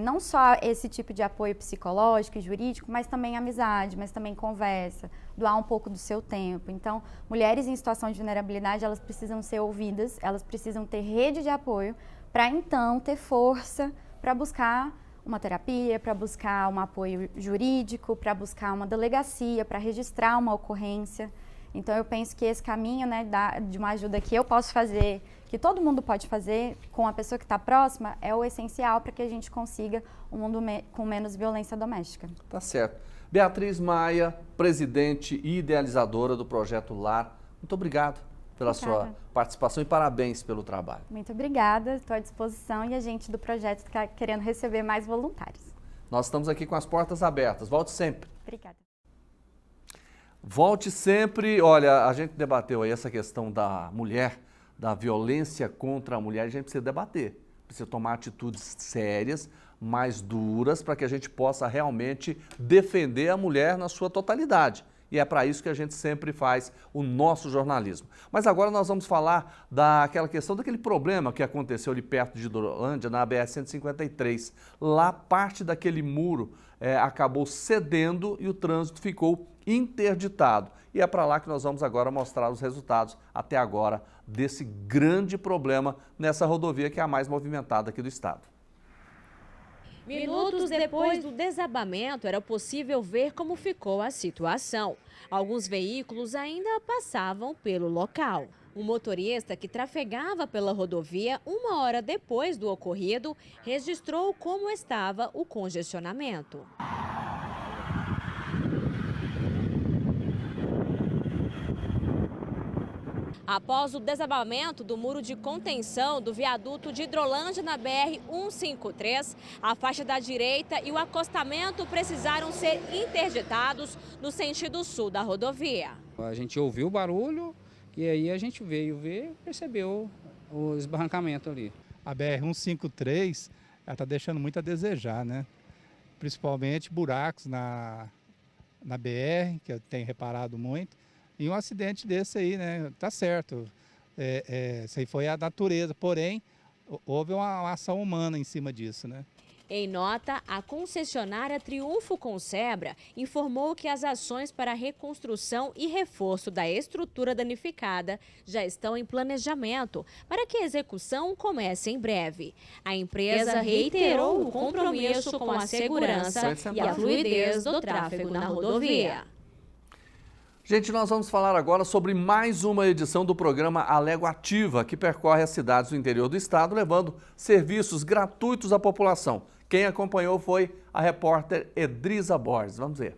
não só esse tipo de apoio psicológico e jurídico, mas também amizade, mas também conversa, doar um pouco do seu tempo. Então, mulheres em situação de vulnerabilidade, elas precisam ser ouvidas, elas precisam ter rede de apoio para então ter força para buscar uma terapia, para buscar um apoio jurídico, para buscar uma delegacia, para registrar uma ocorrência. Então, eu penso que esse caminho, né, de uma ajuda que eu posso fazer, que todo mundo pode fazer com a pessoa que está próxima, é o essencial para que a gente consiga um mundo com menos violência doméstica. Tá certo. Beatriz Maia, presidente e idealizadora do Projeto Lar, muito obrigado pela sua participação e parabéns pelo trabalho. Muito obrigada, estou à disposição e a gente do projeto está querendo receber mais voluntários. Nós estamos aqui com as portas abertas. Volte sempre. Obrigada. Volte sempre. Olha, a gente debateu aí essa questão da mulher, da violência contra a mulher. A gente precisa debater, precisa tomar atitudes sérias, mais duras, para que a gente possa realmente defender a mulher na sua totalidade. E é para isso que a gente sempre faz o nosso jornalismo. Mas agora nós vamos falar daquela questão, daquele problema que aconteceu ali perto de Hidrolândia, na BR-153. Lá, parte daquele muro acabou cedendo e o trânsito ficou interditado. E é para lá que nós vamos agora mostrar os resultados, até agora, desse grande problema nessa rodovia que é a mais movimentada aqui do estado. Minutos depois do desabamento, era possível ver como ficou a situação. Alguns veículos ainda passavam pelo local. O motorista que trafegava pela rodovia 1 hora depois do ocorrido registrou como estava o congestionamento. Após o desabamento do muro de contenção do viaduto de Hidrolândia na BR-153, a faixa da direita e o acostamento precisaram ser interditados no sentido sul da rodovia. A gente ouviu o barulho e aí a gente veio ver e percebeu o esbarrancamento ali. A BR-153 está deixando muito a desejar, né? Principalmente buracos na BR, que eu tenho reparado muito. E um acidente desse aí, né? Tá certo. Isso aí foi a natureza, porém, houve uma ação humana em cima disso, né? Em nota, a concessionária Triunfo Concebra informou que as ações para a reconstrução e reforço da estrutura danificada já estão em planejamento para que a execução comece em breve. A empresa reiterou o compromisso com a segurança e a fluidez do tráfego na rodovia. Gente, nós vamos falar agora sobre mais uma edição do programa Alego Ativa, que percorre as cidades do interior do estado, levando serviços gratuitos à população. Quem acompanhou foi a repórter Edrisa Borges. Vamos ver.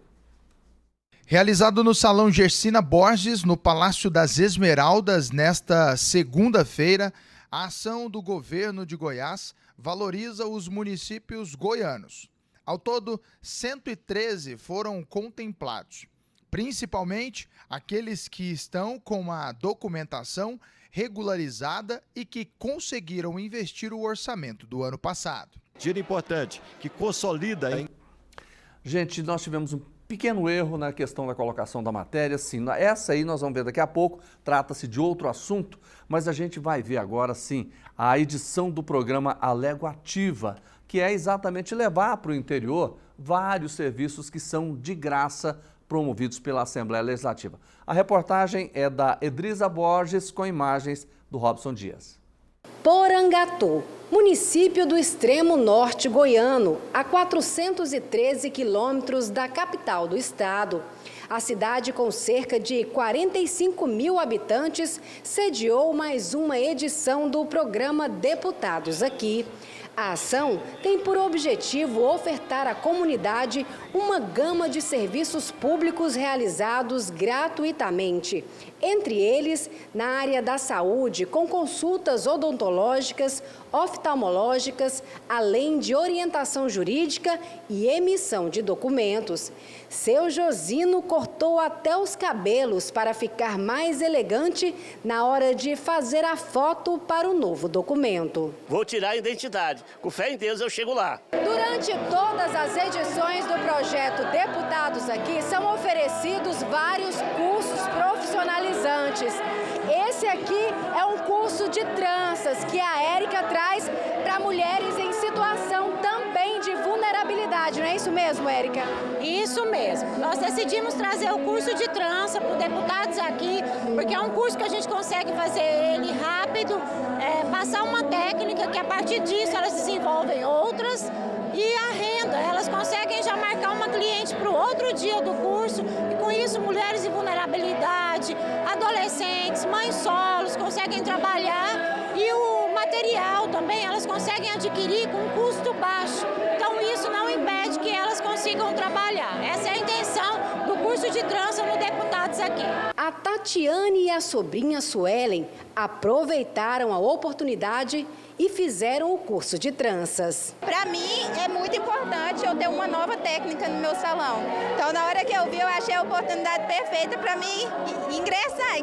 Realizado no Salão Gersina Borges, no Palácio das Esmeraldas, nesta segunda-feira, a ação do governo de Goiás valoriza os municípios goianos. Ao todo, 113 foram contemplados, principalmente aqueles que estão com a documentação regularizada e que conseguiram investir o orçamento do ano passado. Dinheiro importante, que consolida, hein? Gente, nós tivemos um pequeno erro na questão da colocação da matéria, sim. Essa aí nós vamos ver daqui a pouco, trata-se de outro assunto, mas a gente vai ver agora, sim, a edição do programa Alego Ativa, que é exatamente levar para o interior vários serviços que são de graça promovidos pela Assembleia Legislativa. A reportagem é da Edrisa Borges, com imagens do Robson Dias. Porangatu, município do extremo norte goiano, a 413 quilômetros da capital do estado. A cidade, com cerca de 45 mil habitantes, sediou mais uma edição do programa Deputados Aqui. A ação tem por objetivo ofertar à comunidade uma gama de serviços públicos realizados gratuitamente. Entre eles, na área da saúde, com consultas odontológicas, oftalmológicas, além de orientação jurídica e emissão de documentos. Seu Josino cortou até os cabelos para ficar mais elegante na hora de fazer a foto para o novo documento. Vou tirar a identidade. Com fé em Deus eu chego lá. Durante todas as edições do projeto Deputados Aqui, são oferecidos vários cursos profissionalizantes. Esse aqui é um curso de tranças que a Érica traz para mulheres em situação também de vulnerabilidade, não é isso mesmo, Érica? Isso mesmo. Nós decidimos trazer o curso de trança para os deputados aqui, porque é um curso que a gente consegue fazer ele rápido, passar uma técnica que a partir disso elas desenvolvem outras e a renda. Elas conseguem já marcar uma cliente para o outro dia do curso e com isso mulheres em vulnerabilidade, adolescentes, mães solos conseguem trabalhar e o material também elas conseguem adquirir com custo baixo. Então isso não impede que elas consigam trabalhar. Essa é a intenção do curso de trança no Deputados Aqui. A Tatiane e a sobrinha Suelen aproveitaram a oportunidade e fizeram o curso de tranças. Para mim é muito importante eu ter uma nova técnica no meu salão. Então na hora que eu vi, eu achei a oportunidade perfeita para mim enganjar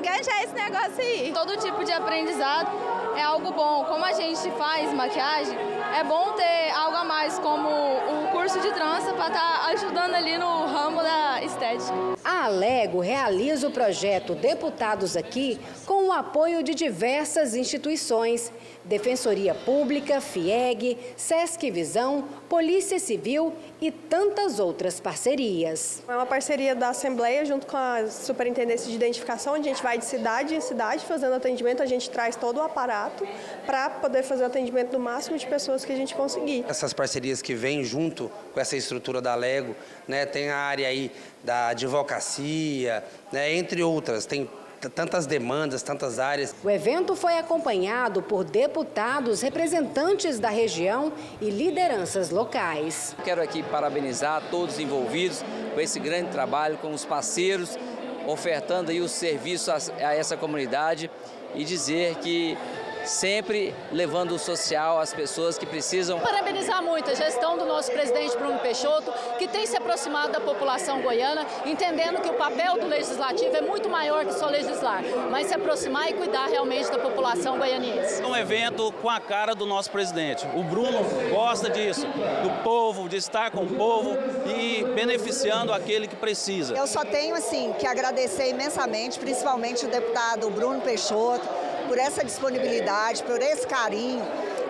esse negócio aí. Todo tipo de aprendizado é algo bom. Como a gente faz maquiagem, é bom ter algo a mais, como o curso de trança, para estar ajudando ali no ramo da estética. A Alego realiza o projeto Deputados Aqui com o apoio de diversas instituições: Defensoria Pública, FIEG, Sesc Visão, Polícia Civil e tantas outras parcerias. É uma parceria da Assembleia junto com a Superintendência de Identificação, onde a gente vai de cidade em cidade fazendo atendimento, a gente traz todo o aparato para poder fazer o atendimento do máximo de pessoas que a gente conseguir. Essas parcerias que vêm junto com essa estrutura da Alego, né, tem a área aí da advocacia, né, entre outras, tem tantas demandas, tantas áreas. O evento foi acompanhado por deputados, representantes da região e lideranças locais. Quero aqui parabenizar todos os envolvidos com esse grande trabalho, com os parceiros, ofertando aí o serviço a essa comunidade e dizer que sempre levando o social às pessoas que precisam. Parabenizar muito a gestão do nosso presidente Bruno Peixoto, que tem se aproximado da população goiana, entendendo que o papel do legislativo é muito maior que só legislar, mas se aproximar e cuidar realmente da população goianiense. É um evento com a cara do nosso presidente. O Bruno gosta disso, do povo, de estar com o povo e beneficiando aquele que precisa. Eu só tenho assim que agradecer imensamente, principalmente o deputado Bruno Peixoto, por essa disponibilidade, por esse carinho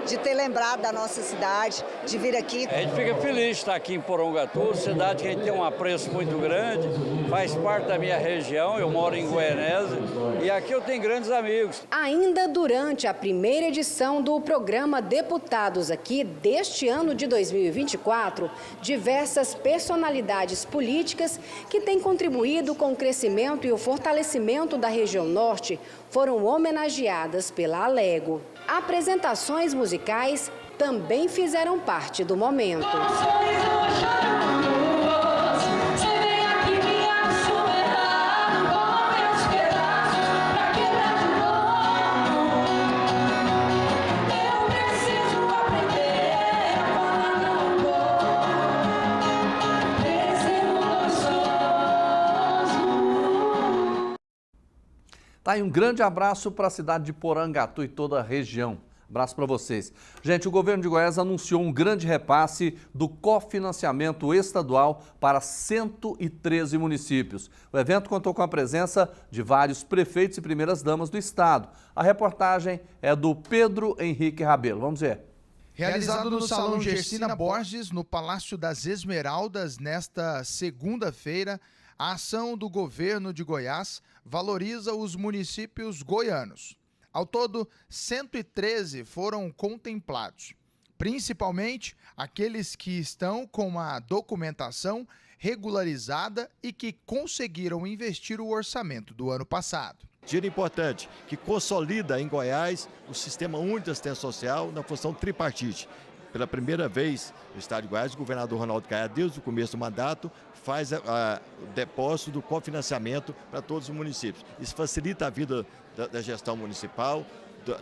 de ter lembrado da nossa cidade, de vir aqui. A gente fica feliz de estar aqui em Porangatu, cidade que a gente tem um apreço muito grande, faz parte da minha região, eu moro em Goianésia e aqui eu tenho grandes amigos. Ainda durante a primeira edição do programa Deputados Aqui, deste ano de 2024, diversas personalidades políticas que têm contribuído com o crescimento e o fortalecimento da região norte foram homenageadas pela Alego. Apresentações musicais também fizeram parte do momento. Tá aí um grande abraço para a cidade de Porangatu e toda a região. Abraço para vocês. Gente, o governo de Goiás anunciou um grande repasse do cofinanciamento estadual para 113 municípios. O evento contou com a presença de vários prefeitos e primeiras-damas do estado. A reportagem é do Pedro Henrique Rabelo. Vamos ver. Realizado no Salão Gersina Borges, no Palácio das Esmeraldas, nesta segunda-feira, a ação do governo de Goiás valoriza os municípios goianos. Ao todo, 113 foram contemplados, principalmente aqueles que estão com a documentação regularizada e que conseguiram investir o orçamento do ano passado. Dia importante, que consolida em Goiás o Sistema Único de Assistência Social na função tripartite. Pela primeira vez no estado de Goiás, o governador Ronaldo Caiado, desde o começo do mandato, faz o depósito do cofinanciamento para todos os municípios. Isso facilita a vida da gestão municipal,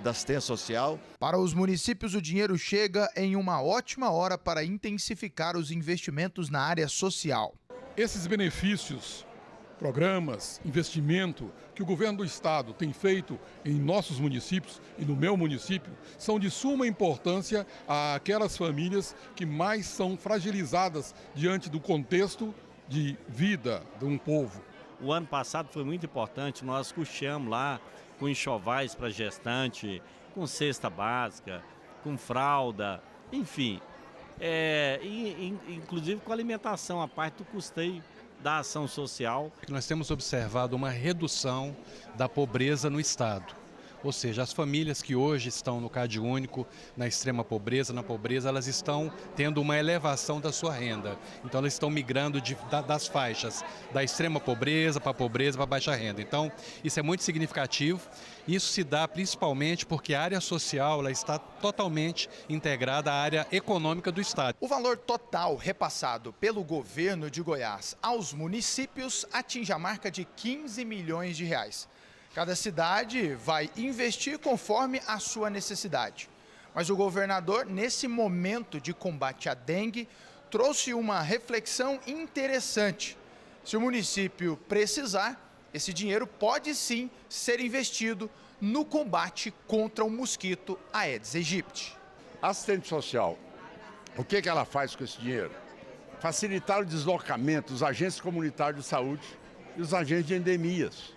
da assistência social. Para os municípios, o dinheiro chega em uma ótima hora para intensificar os investimentos na área social. Esses benefícios, programas, investimento que o governo do estado tem feito em nossos municípios e no meu município são de suma importância àquelas famílias que mais são fragilizadas diante do contexto de vida de um povo. O ano passado foi muito importante, nós custeamos lá com enxovais para gestante, com cesta básica, com fralda, enfim, inclusive com alimentação, a parte do custeio da ação social. Nós temos observado uma redução da pobreza no estado. Ou seja, as famílias que hoje estão no Cade Único, na extrema pobreza, na pobreza, elas estão tendo uma elevação da sua renda. Então, elas estão migrando das faixas da extrema pobreza para a pobreza para baixa renda. Então, isso é muito significativo. Isso se dá principalmente porque a área social ela está totalmente integrada à área econômica do estado. O valor total repassado pelo governo de Goiás aos municípios atinge a marca de 15 milhões de reais. Cada cidade vai investir conforme a sua necessidade. Mas o governador, nesse momento de combate à dengue, trouxe uma reflexão interessante. Se o município precisar, esse dinheiro pode sim ser investido no combate contra o mosquito Aedes aegypti. A assistente social, o que ela faz com esse dinheiro? Facilitar o deslocamento dos agentes comunitários de saúde e os agentes de endemias.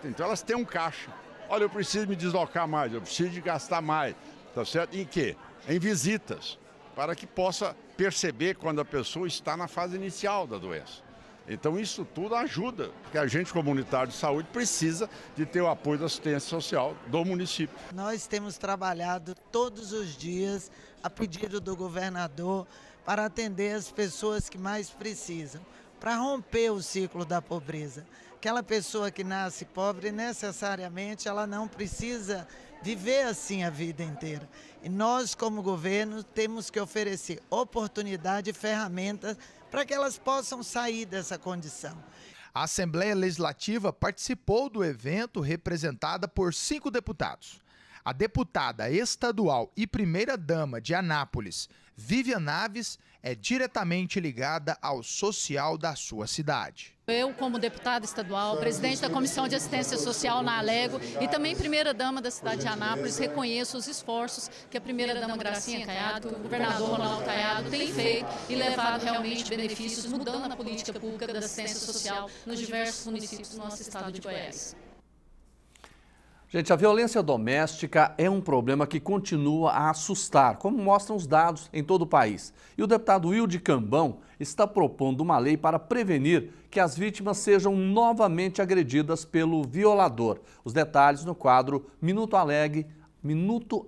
Então elas têm um caixa. Olha, eu preciso me deslocar mais, eu preciso de gastar mais. Tá certo? Em quê? Em visitas, para que possa perceber quando a pessoa está na fase inicial da doença. Então isso tudo ajuda, porque a agente comunitário de saúde precisa de ter o apoio da assistência social do município. Nós temos trabalhado todos os dias a pedido do governador para atender as pessoas que mais precisam, para romper o ciclo da pobreza. Aquela pessoa que nasce pobre, necessariamente, ela não precisa viver assim a vida inteira. E nós, como governo, temos que oferecer oportunidade e ferramentas para que elas possam sair dessa condição. A Assembleia Legislativa participou do evento representada por 5 deputados. A deputada estadual e primeira-dama de Anápolis, Vivian Naves, é diretamente ligada ao social da sua cidade. Eu, como deputada estadual, presidente da Comissão de Assistência Social na Alego e também primeira-dama da cidade de Anápolis, reconheço os esforços que a primeira-dama Gracinha Caiado, o governador Ronaldo Caiado tem feito e levado realmente benefícios, mudando a política pública da assistência social nos diversos municípios do nosso estado de Goiás. Gente, a violência doméstica é um problema que continua a assustar, como mostram os dados em todo o país. E o deputado Wilde Cambão está propondo uma lei para prevenir que as vítimas sejam novamente agredidas pelo violador. Os detalhes no quadro Minuto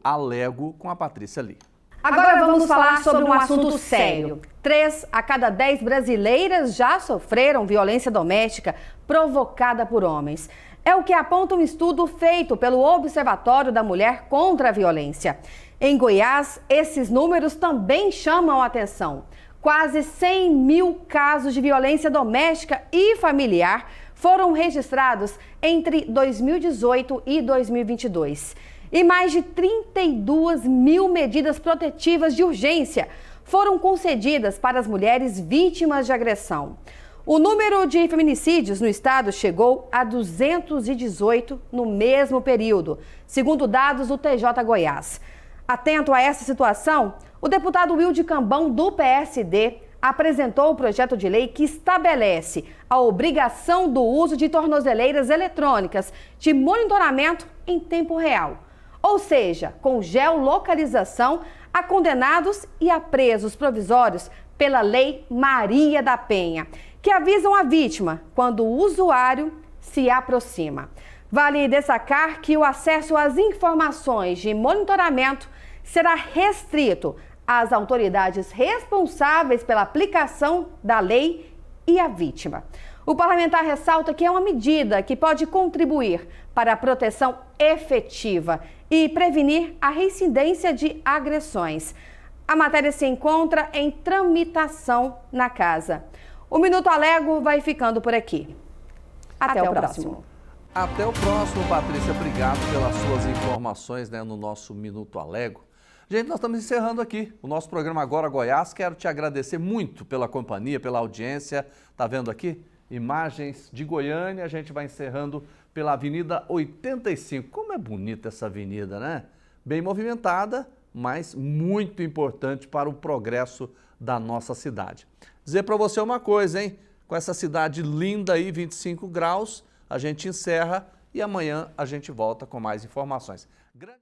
Alego com a Patrícia Lee. Agora vamos falar sobre um assunto sério. 3 a cada 10 brasileiras já sofreram violência doméstica provocada por homens. É o que aponta um estudo feito pelo Observatório da Mulher contra a Violência. Em Goiás, esses números também chamam a atenção. Quase 100 mil casos de violência doméstica e familiar foram registrados entre 2018 e 2022. E mais de 32 mil medidas protetivas de urgência foram concedidas para as mulheres vítimas de agressão. O número de feminicídios no estado chegou a 218 no mesmo período, segundo dados do TJ Goiás. Atento a essa situação, o deputado Wilde Cambão, do PSD, apresentou o projeto de lei que estabelece a obrigação do uso de tornozeleiras eletrônicas de monitoramento em tempo real, ou seja, com geolocalização a condenados e a presos provisórios pela Lei Maria da Penha, que avisam a vítima quando o usuário se aproxima. Vale destacar que o acesso às informações de monitoramento será restrito às autoridades responsáveis pela aplicação da lei e à vítima. O parlamentar ressalta que é uma medida que pode contribuir para a proteção efetiva e prevenir a reincidência de agressões. A matéria se encontra em tramitação na casa. O Minuto Alego vai ficando por aqui. Até o próximo. Até o próximo, Patrícia. Obrigado pelas suas informações, no nosso Minuto Alego. Gente, nós estamos encerrando aqui o nosso programa Agora Goiás. Quero te agradecer muito pela companhia, pela audiência. Tá vendo aqui? Imagens de Goiânia. A gente vai encerrando pela Avenida 85. Como é bonita essa avenida, né? Bem movimentada, mas muito importante para o progresso da nossa cidade. Dizer para você uma coisa, hein? Com essa cidade linda aí, 25 graus, a gente encerra e amanhã a gente volta com mais informações. Grande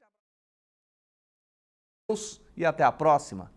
abraço e até a próxima.